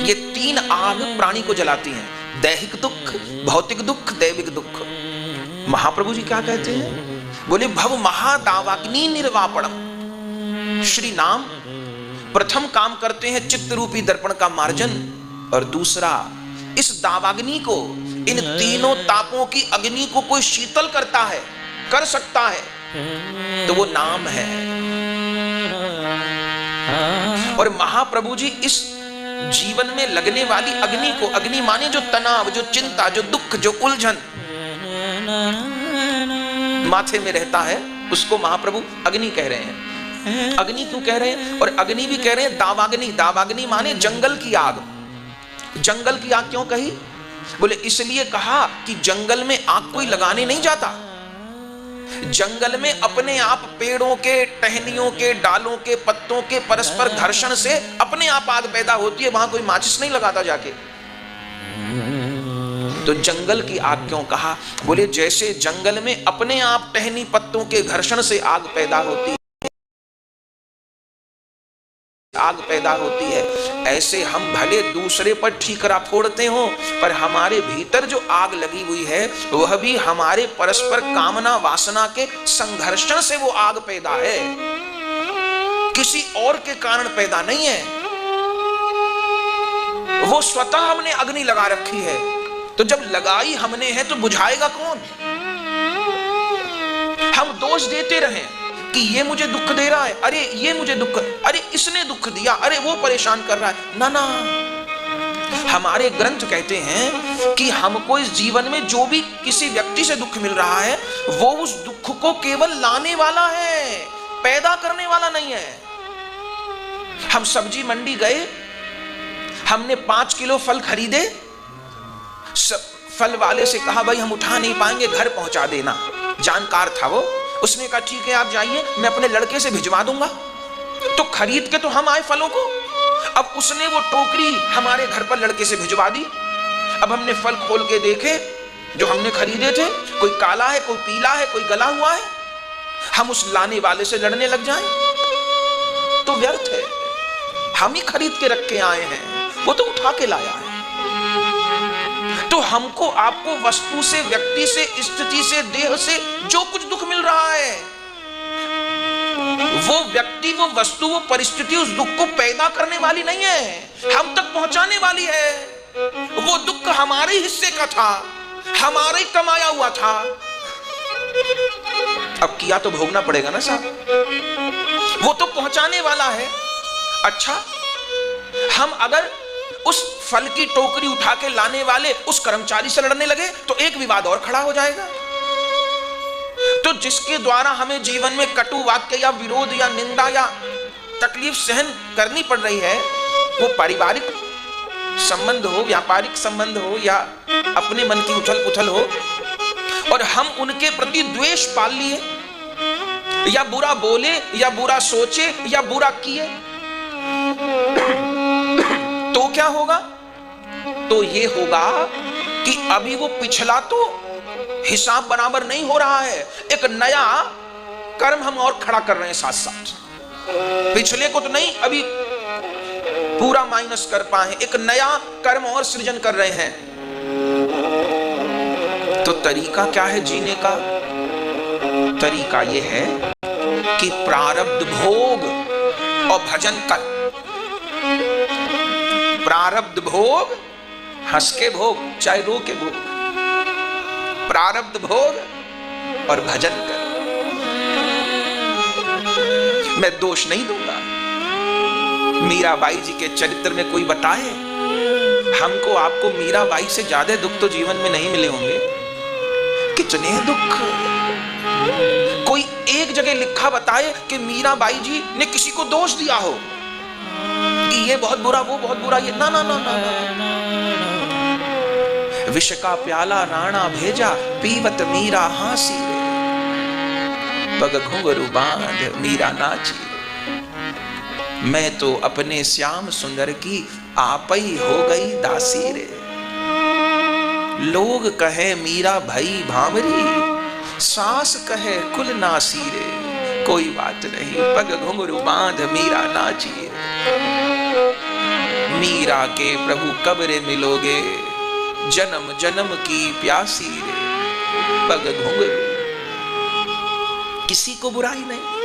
ये तीन आग प्राणी को जलाती हैं, दैहिक दुख, भौतिक दुख, दैविक दुख। महाप्रभु जी क्या कहते हैं? बोले भव महादावाग्नि निर्वापणम। श्री नाम प्रथम काम करते हैं चित्त रूपी दर्पण का मार्जन, और दूसरा इस दावाग्नि को, इन तीनों तापों की अग्नि को कोई शीतल करता है, कर सकता है, तो वो नाम है। और महाप्रभु जी इस जीवन में लगने वाली अग्नि को, अग्नि माने जो तनाव, जो चिंता, जो दुख, जो उलझन माथे में रहता है, उसको महाप्रभु अग्नि कह रहे हैं। अग्नि क्यों कह रहे हैं? और अग्नि भी कह रहे हैं दावाग्नि। दावाग्नि माने जंगल की आग। जंगल की आग क्यों कही? बोले इसलिए कहा कि जंगल में आग कोई लगाने नहीं जाता। जंगल में अपने आप पेड़ों के, टहनियों के, डालों के, पत्तों के परस्पर घर्षण से अपने आप आग पैदा होती है, वहां कोई माचिस नहीं लगाता जाके। तो जंगल की आग क्यों कहा? बोले जैसे जंगल में अपने आप टहनी पत्तों के घर्षण से आग पैदा होती है, ऐसे हम भले दूसरे पर ठीकरा फोड़ते हो, पर हमारे भीतर जो आग लगी हुई है वह भी हमारे परस्पर कामना वासना के संघर्षण से वो आग पैदा है, किसी और के कारण पैदा नहीं है। वो स्वतः हमने अग्नि लगा रखी है, तो जब लगाई हमने है तो बुझाएगा कौन? हम दोष देते रहें कि ये मुझे दुख दे रहा है, अरे ये मुझे दुख, अरे इसने दुख दिया, अरे वो परेशान कर रहा है। ना ना, हमारे ग्रंथ कहते हैं कि हमको इस जीवन में जो भी किसी व्यक्ति से दुख मिल रहा है वो उस दुख को केवल लाने वाला है, पैदा करने वाला नहीं है। हम सब्जी मंडी गए, हमने 5 किलो फल खरीदे, फल वाले से कहा भाई हम उठा नहीं पाएंगे, घर पहुंचा देना। जानकार था वो, उसने कहा ठीक है आप जाइए, मैं अपने लड़के से भिजवा दूंगा। तो खरीद के तो हम आए फलों को, अब उसने वो टोकरी हमारे घर पर लड़के से भिजवा दी। अब हमने फल खोल के देखे जो हमने खरीदे थे, कोई काला है, कोई पीला है, कोई गला हुआ है। हम उस लाने वाले से लड़ने लग जाएं तो व्यर्थ है। हम ही खरीद के रख के आए हैं, वो तो उठा के लाया है। तो हमको आपको वस्तु से, व्यक्ति से, स्थिति से, देह से जो कुछ दुख मिल रहा है, वो व्यक्ति, वो वस्तु, वो परिस्थिति उस दुख को पैदा करने वाली नहीं है, हम तक पहुंचाने वाली है। वो दुख हमारे हिस्से का था, हमारे कमाया हुआ था, अब किया तो भोगना पड़ेगा ना साहब। वो तो पहुंचाने वाला है। अच्छा, हम अगर उस फल की टोकरी उठा के लाने वाले उस कर्मचारी से लड़ने लगे तो एक विवाद और खड़ा हो जाएगा। तो जिसके द्वारा हमें जीवन में कटु वाक्य या विरोध या निंदा या तकलीफ सहन करनी पड़ रही है, वो पारिवारिक संबंध हो, व्यापारिक संबंध हो, या अपने मन की उथल पुथल हो, और हम उनके प्रति द्वेष पाल लिए, या बुरा बोले, या बुरा सोचे, या बुरा किए, तो क्या होगा? तो ये होगा कि अभी वो पिछला तो हिसाब बराबर नहीं हो रहा है, एक नया कर्म हम और खड़ा कर रहे हैं साथ साथ। पिछले को तो नहीं अभी पूरा माइनस कर पाए, एक नया कर्म और सृजन कर रहे हैं। तो तरीका क्या है जीने का? तरीका ये है कि प्रारब्ध भोग और भजन कर। प्रारब्ध भोग, हंस के भोग चाहे रो के भोग, प्रारब्ध भोग और भजन कर। मैं दोष नहीं दूंगा, मीराबाई जी के चरित्र में कोई बताए, हमको आपको मीराबाई से ज्यादा दुख तो जीवन में नहीं मिले होंगे। कितने दुख, कोई एक जगह लिखा बताए कि मीराबाई जी ने किसी को दोष दिया हो कि ये बहुत बुरा, वो बहुत बुरा, ये ना ना ना ना, ना। विष का प्याला राणा भेजा, पीवत मीरा हासी रे, पग घुंघरू बांध मीरा नाची रे। मैं तो अपने श्याम सुंदर की आप ही हो गई दासी रे। लोग कहे मीरा भई भामरी, सास कहे कुल नासी रे। कोई बात नहीं, पग घुंघरू बांध मीरा नाची रे। मीरा के प्रभु कब रे मिलोगे, जन्म जन्म की प्यासी रे पग घुंघरू। किसी को बुराई नहीं,